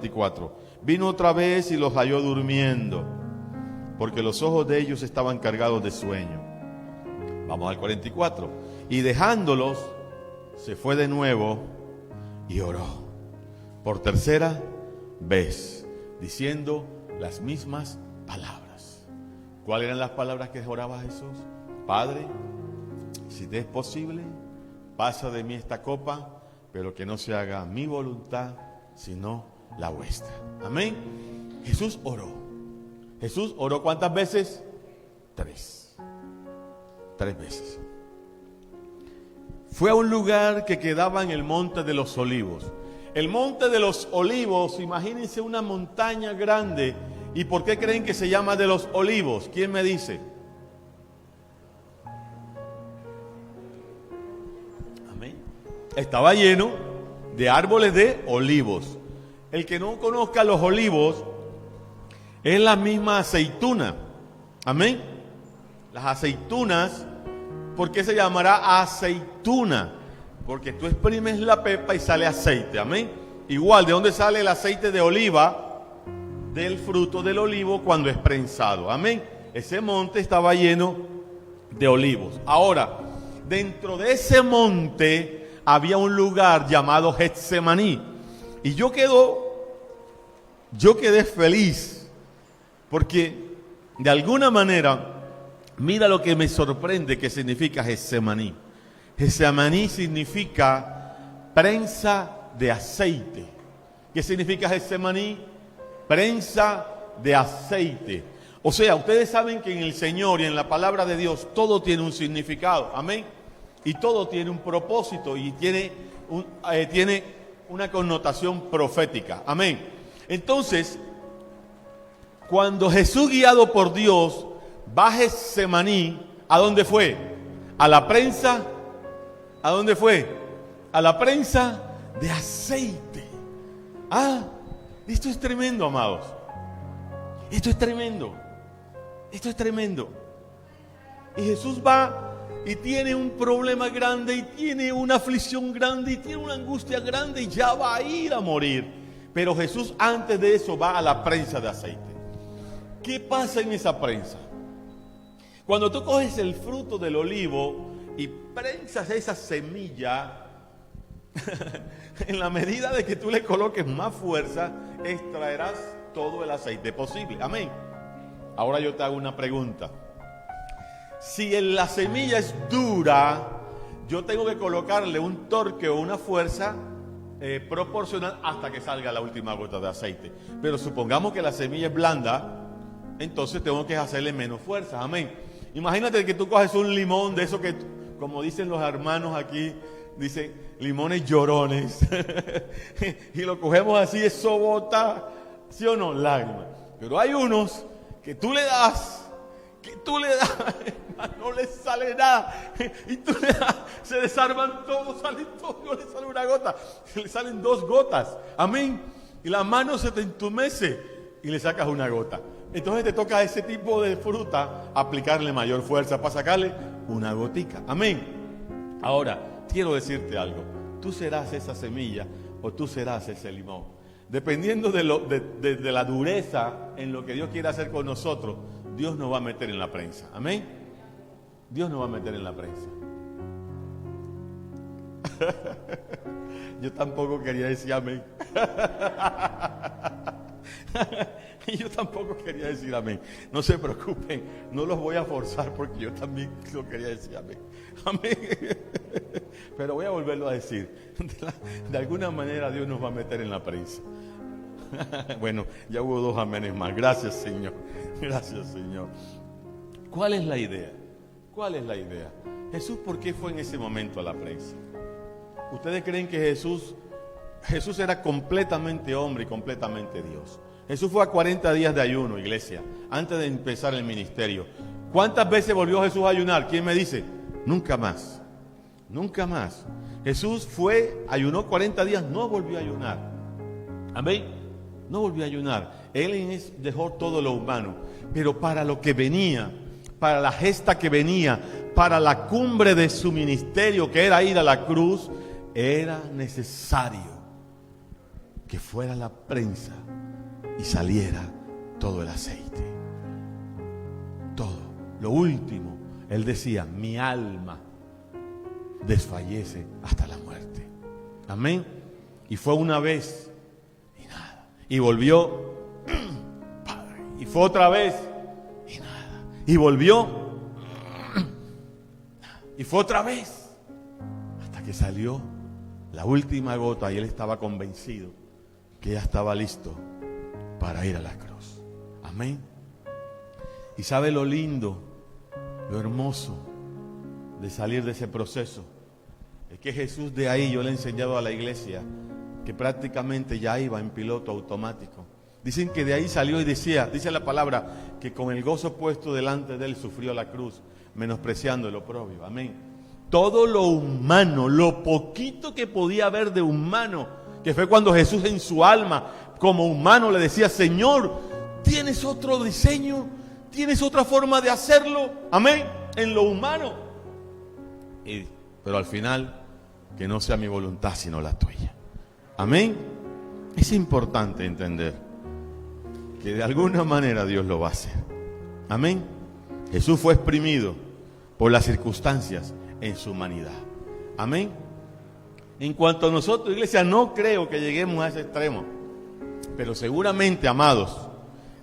44. Vino otra vez y los halló durmiendo, porque los ojos de ellos estaban cargados de sueño. Vamos al 44. Y dejándolos, se fue de nuevo y oró por tercera vez, diciendo las mismas palabras. ¿Cuáles eran las palabras que oraba Jesús? Padre, si te es posible, pasa de mí esta copa, pero que no se haga mi voluntad, sino la vuestra. Amén. Jesús oró. Jesús oró ¿cuántas veces? 3 veces. Fue a un lugar que quedaba en el Monte de los Olivos. El Monte de los Olivos, imagínense una montaña grande. ¿Y por qué creen que se llama de los Olivos? ¿Quién me dice? Amén. Estaba lleno de árboles de olivos. El que no conozca los olivos, es la misma aceituna. Amén. Las aceitunas, ¿por qué se llamará aceituna? Porque tú exprimes la pepa y sale aceite. Amén. Igual, ¿de dónde sale el aceite de oliva? Del fruto del olivo cuando es prensado. Amén. Ese monte estaba lleno de olivos. Ahora, dentro de ese monte había un lugar llamado Getsemaní. Y yo quedé feliz, porque de alguna manera, mira lo que me sorprende que significa Getsemaní. Getsemaní significa prensa de aceite. ¿Qué significa Getsemaní? Prensa de aceite. O sea, ustedes saben que en el Señor y en la palabra de Dios todo tiene un significado. Amén. Y todo tiene un propósito y tiene una connotación profética. Amén. Entonces, cuando Jesús, guiado por Dios, va a Getsemaní, ¿a dónde fue? A la prensa. ¿A dónde fue? A la prensa de aceite. Esto es tremendo, amados. Esto es tremendo. Esto es tremendo. Y Jesús va y tiene un problema grande, y tiene una aflicción grande, y tiene una angustia grande, y ya va a ir a morir. Pero Jesús antes de eso va a la prensa de aceite. ¿Qué pasa en esa prensa? Cuando tú coges el fruto del olivo y prensas esa semilla, en la medida de que tú le coloques más fuerza, extraerás todo el aceite posible. Amén. Ahora yo te hago una pregunta. Si la semilla es dura, yo tengo que colocarle un torque o una fuerza proporcional hasta que salga la última gota de aceite. Pero supongamos que la semilla es blanda, entonces tengo que hacerle menos fuerza. Amén. Imagínate que tú coges un limón de eso que, como dicen los hermanos aquí, dicen limones llorones, y lo cogemos así, eso bota, ¿sí o no? Lágrimas. Pero hay unos que tú le das, no les sale nada, y tú le das, se desarman todos, salen todos, no le sale una gota, le salen 2 gotas, amén, y la mano se te entumece y le sacas una gota. Entonces te toca a ese tipo de fruta aplicarle mayor fuerza para sacarle una gotica, amén. Ahora, quiero decirte algo, tú serás esa semilla o tú serás ese limón. Dependiendo de la dureza en lo que Dios quiere hacer con nosotros, Dios nos va a meter en la prensa. Amén. Dios nos va a meter en la prensa. Yo tampoco quería decir amén. Yo tampoco quería decir amén. No se preocupen, no los voy a forzar porque yo también lo quería decir amén. Amén. Pero voy a volverlo a decir. De alguna manera Dios nos va a meter en la prensa. Bueno, ya hubo 2 amenes más. Gracias, Señor. Gracias, Señor. ¿Cuál es la idea? ¿Cuál es la idea? Jesús, ¿por qué fue en ese momento a la prensa? ¿Ustedes creen que Jesús era completamente hombre y completamente Dios? Jesús fue a 40 días de ayuno, iglesia, antes de empezar el ministerio. ¿Cuántas veces volvió Jesús a ayunar? ¿Quién me dice? Nunca más. Nunca más. Jesús ayunó 40 días, no volvió a ayunar. Amén. No volvió a ayunar. Él dejó todo lo humano. Pero para lo que venía, para la gesta que venía, para la cumbre de su ministerio, que era ir a la cruz, era necesario que fuera la prensa y saliera todo el aceite. Todo. Lo último, él decía, mi alma desfallece hasta la muerte. Amén. Y fue una vez y nada. Y volvió, Padre. Y fue otra vez y nada. Y volvió, y fue otra vez. Hasta que salió la última gota y él estaba convencido que ya estaba listo para ir a la cruz. Amén. Y sabe lo lindo, lo hermoso de salir de ese proceso. Es que Jesús de ahí, yo le he enseñado a la iglesia que prácticamente ya iba en piloto automático. Dicen que de ahí salió y decía, dice la palabra, que con el gozo puesto delante de él sufrió la cruz, menospreciando el oprobio. Amén. Todo lo humano, lo poquito que podía haber de humano, que fue cuando Jesús en su alma, como humano, le decía, Señor, ¿tienes otro diseño? ¿Tienes otra forma de hacerlo? Amén. En lo humano. Pero al final, que no sea mi voluntad sino la tuya. Amén. Es importante entender que de alguna manera Dios lo va a hacer. Amén. Jesús fue exprimido por las circunstancias en su humanidad. Amén. En cuanto a nosotros, iglesia, no creo que lleguemos a ese extremo. Pero seguramente, amados,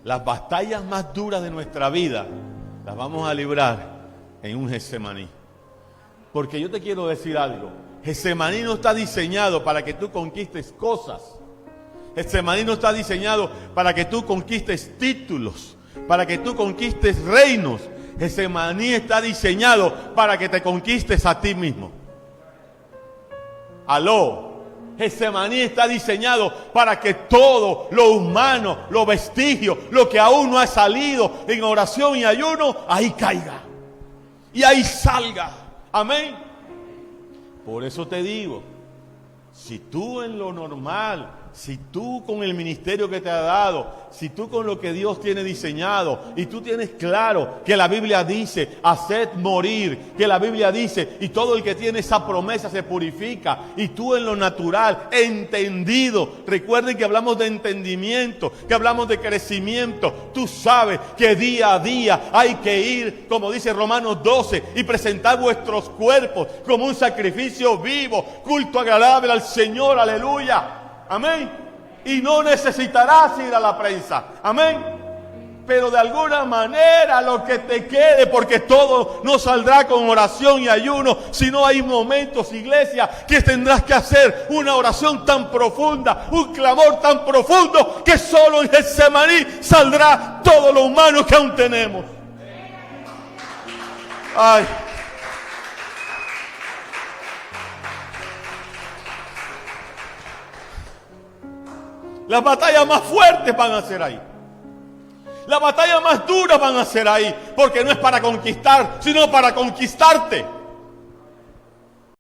las batallas más duras de nuestra vida las vamos a librar en un Getsemaní. Porque yo te quiero decir algo. Getsemaní no está diseñado para que tú conquistes cosas. Getsemaní no está diseñado para que tú conquistes títulos, para que tú conquistes reinos. Getsemaní está diseñado para que te conquistes a ti mismo. Aló. Getsemaní está diseñado para que todo lo humano, lo vestigio, lo que aún no ha salido en oración y ayuno, ahí caiga. Y ahí salga. Amén. Por eso te digo, si tú en lo normal, si tú con el ministerio que te ha dado, si tú con lo que Dios tiene diseñado y tú tienes claro que la Biblia dice, haced morir, que la Biblia dice, y todo el que tiene esa promesa se purifica, y tú en lo natural, entendido, recuerden que hablamos de entendimiento, que hablamos de crecimiento, tú sabes que día a día hay que ir, como dice Romanos 12, y presentar vuestros cuerpos como un sacrificio vivo, culto agradable al Señor, aleluya. Amén. Y no necesitarás ir a la prensa. Amén. Pero de alguna manera lo que te quede, porque todo no saldrá con oración y ayuno, sino hay momentos, iglesia, que tendrás que hacer una oración tan profunda, un clamor tan profundo, que solo en Getsemaní saldrá todo lo humano que aún tenemos. Ay. Las batallas más fuertes van a ser ahí. Las batallas más duras van a ser ahí. Porque no es para conquistar, sino para conquistarte.